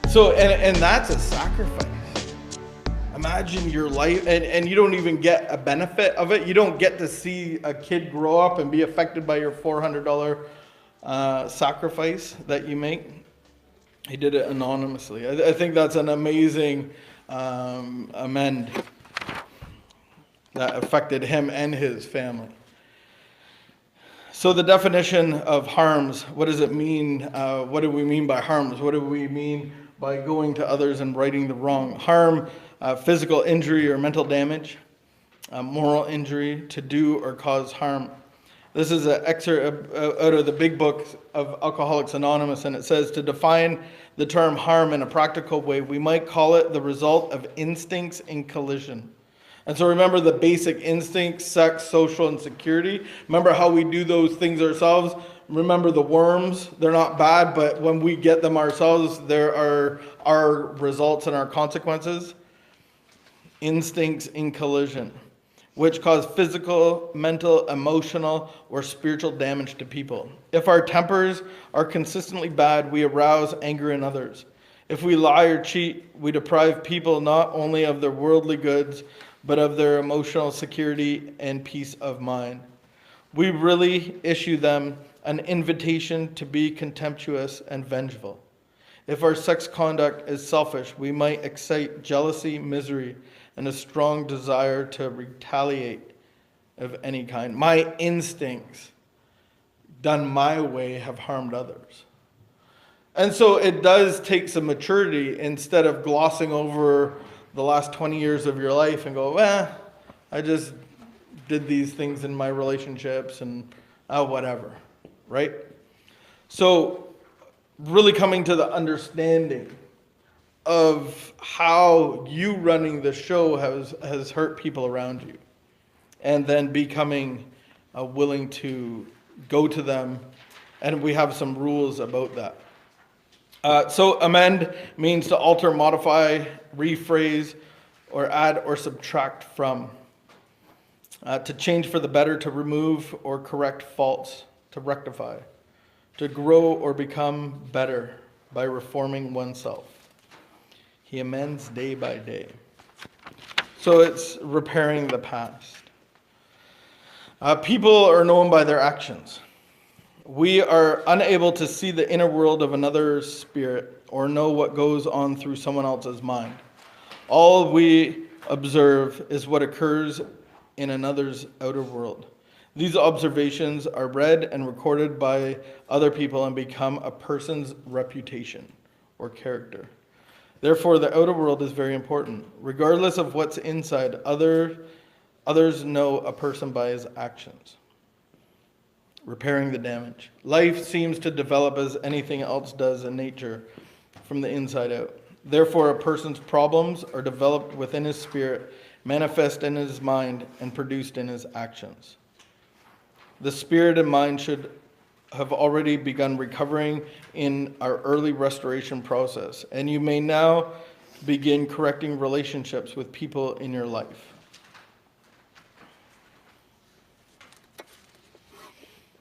So and that's a sacrifice. Imagine your life, and you don't even get a benefit of it. You don't get to see a kid grow up and be affected by your $400 sacrifice that you make. He did it anonymously. I think that's an amazing amend that affected him and his family. So the definition of harms, what does it mean? What do we mean by harms? What do we mean by going to others and righting the wrong? Harm, physical injury or mental damage, moral injury, to do or cause harm. This is an excerpt out of the big book of Alcoholics Anonymous, and it says, to define the term harm in a practical way, we might call it the result of instincts in collision. And so remember the basic instincts: sex, social, and security. Remember how we do those things ourselves. Remember the worms, they're not bad, but when we get them ourselves, there are our results and our consequences. Instincts in collision, which cause physical, mental, emotional, or spiritual damage to people. If our tempers are consistently bad, we arouse anger in others. If we lie or cheat, we deprive people not only of their worldly goods, but of their emotional security and peace of mind. We really issue them an invitation to be contemptuous and vengeful. If our sex conduct is selfish, we might excite jealousy, misery, and a strong desire to retaliate of any kind. My instincts, done my way, have harmed others. And so it does take some maturity instead of glossing over the last 20 years of your life and go, I just did these things in my relationships and whatever, right? So really coming to the understanding of how you running the show has hurt people around you, and then becoming willing to go to them, and we have some rules about that. So amend means to alter, modify, rephrase, or add or subtract from. To change for the better, to remove or correct faults, to rectify. To grow or become better by reforming oneself. He amends day by day. So it's repairing the past. People are known by their actions. We are unable to see the inner world of another's spirit or know what goes on through someone else's mind. All we observe is what occurs in another's outer world. These observations are read and recorded by other people and become a person's reputation or character. Therefore, the outer world is very important. Regardless of what's inside, others know a person by his actions. Repairing the damage. Life seems to develop as anything else does in nature, from the inside out. Therefore, a person's problems are developed within his spirit, manifest in his mind, and produced in his actions. The spirit and mind should have already begun recovering in our early restoration process, and you may now begin correcting relationships with people in your life.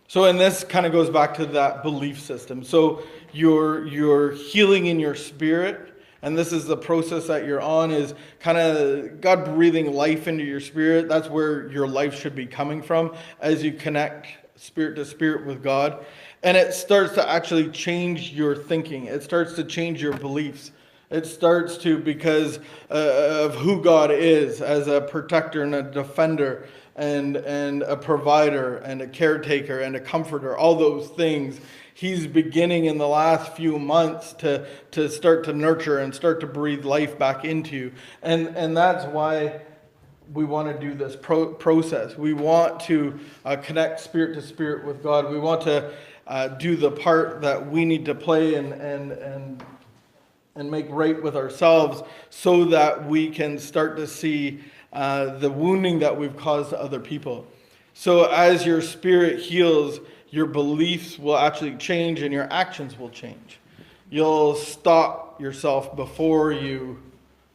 So, and this kind of goes back to that belief system. So you're healing in your spirit, and this is the process that you're on, is kind of God breathing life into your spirit. That's where your life should be coming from as you connect spirit to spirit with God. And it starts to actually change your thinking. It starts to change your beliefs. It starts to, because of who God is as a protector and a defender and a provider and a caretaker and a comforter, all those things. He's beginning in the last few months to start to nurture and start to breathe life back into you. And that's why we want to do this process. We want to connect spirit to spirit with God. We want to do the part that we need to play and make right with ourselves, so that we can start to see the wounding that we've caused to other people. So as your spirit heals, your beliefs will actually change and your actions will change. You'll stop yourself before you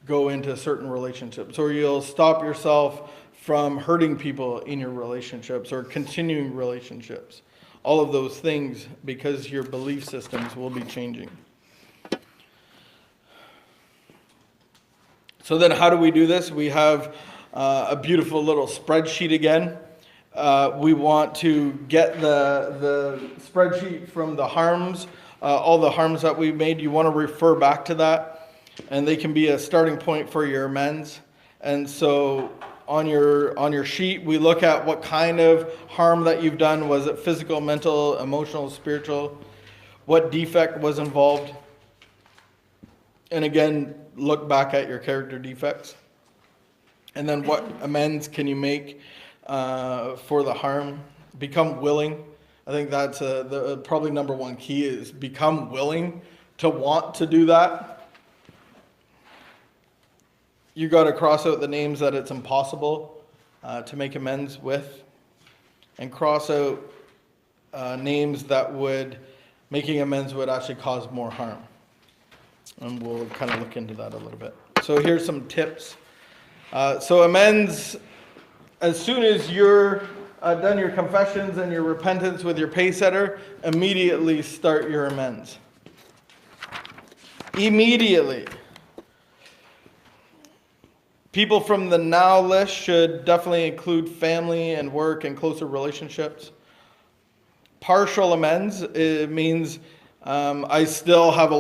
go into certain relationships, or you'll stop yourself from hurting people in your relationships or continuing relationships. All of those things, because your belief systems will be changing. So then how do we do this? We have a beautiful little spreadsheet again. We want to get the spreadsheet from the harms, all the harms that we made. You want to refer back to that, and they can be a starting point for your amends. And so on your sheet, we look at what kind of harm that you've done. Was it physical, mental, emotional, spiritual? What defect was involved? And again, look back at your character defects. And then what amends can you make for the harm? Become willing. I think that's the probably number one key is become willing to want to do that. You got to cross out the names that it's impossible to make amends with, and cross out names that making amends would actually cause more harm. And we'll kind of look into that a little bit. So here's some tips. So amends, as soon as you're done your confessions and your repentance with your pay setter, immediately start your amends. Immediately. People from the now list should definitely include family and work and closer relationships. Partial amends, it means I still have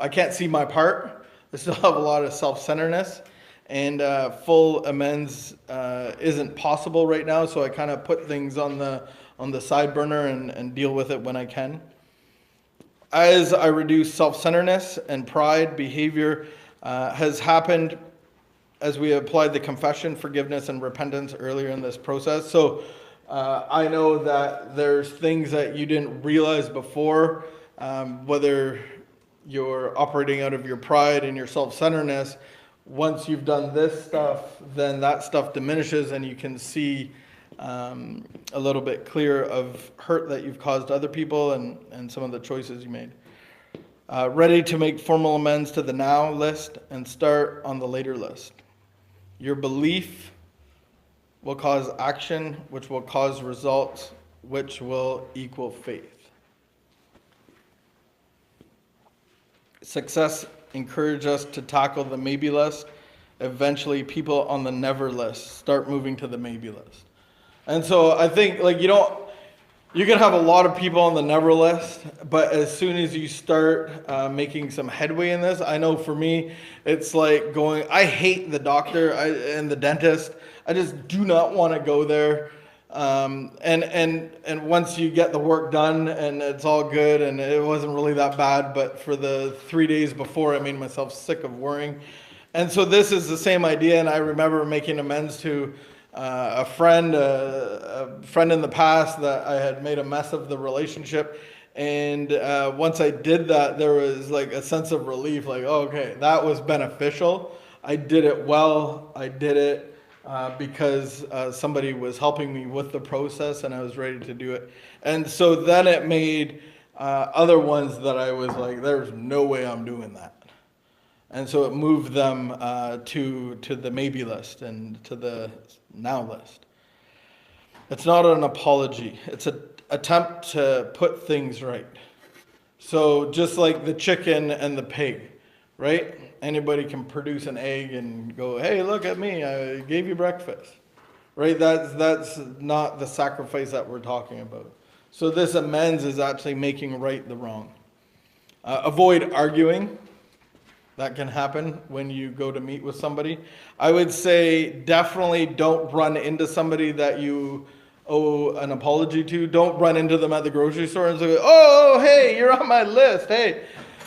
I can't see my part. I still have a lot of self-centeredness, and full amends isn't possible right now, so I kind of put things on the side burner and deal with it when I can. As I reduce self-centeredness and pride, behavior has happened as we applied the confession, forgiveness, and repentance earlier in this process. So I know that there's things that you didn't realize before, whether you're operating out of your pride and your self-centeredness. Once you've done this stuff, then that stuff diminishes, and you can see a little bit clearer of hurt that you've caused other people and some of the choices you made. Ready to make formal amends to the now list and start on the later list. Your belief will cause action, which will cause results, which will equal faith. Success encourages us to tackle the maybe list. Eventually, people on the never list start moving to the maybe list. And so I think you can have a lot of people on the never list, but as soon as you start making some headway in this, I know for me, it's like I hate the doctor and the dentist. I just do not want to go there. And once you get the work done and it's all good and it wasn't really that bad, but for the 3 days before, I made myself sick of worrying. And so this is the same idea, and I remember making amends to a friend in the past that I had made a mess of the relationship. And once I did that, there was like a sense of relief, like, oh, okay, that was beneficial. I did it well. I did it because somebody was helping me with the process, and I was ready to do it. And so then it made other ones that I was like, there's no way I'm doing that. And so it moved them to the maybe list and to the now list. It's not an apology. It's an attempt to put things right. So just like the chicken and the pig, right? Anybody can produce an egg and go, hey, look at me, I gave you breakfast. Right? That's not the sacrifice that we're talking about. So this amends is actually making right the wrong. Avoid arguing. That can happen when you go to meet with somebody. I would say definitely don't run into somebody that you owe an apology to. Don't run into them at the grocery store and say, oh, hey, you're on my list. Hey,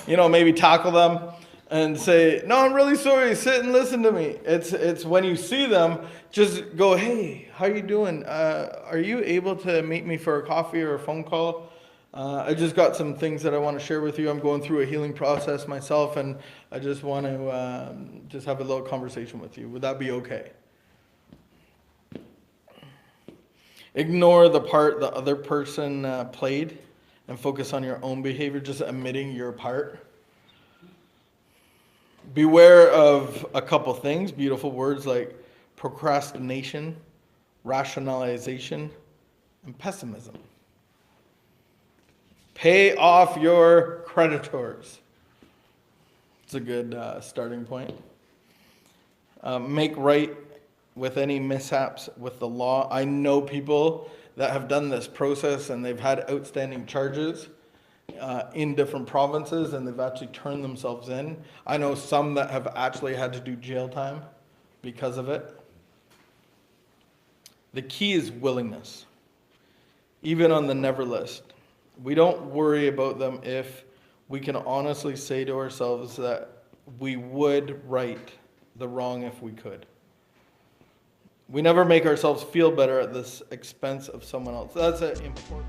maybe tackle them and say, no, I'm really sorry. Sit and listen to me. It's when you see them, just go, hey, how you doing? Are you able to meet me for a coffee or a phone call? I just got some things that I want to share with you. I'm going through a healing process myself, and I just want to just have a little conversation with you. Would that be okay? Ignore the part the other person played and focus on your own behavior, just admitting your part. Beware of a couple things, beautiful words like procrastination, rationalization, and pessimism. Pay off your creditors. It's a good starting point. make right with any mishaps with the law. I know people that have done this process and they've had outstanding charges in different provinces, and they've actually turned themselves in. I know some that have actually had to do jail time because of it. The key is willingness. Even on the never list, we don't worry about them if we can honestly say to ourselves that we would right the wrong if we could. We never make ourselves feel better at the expense of someone else. That's an important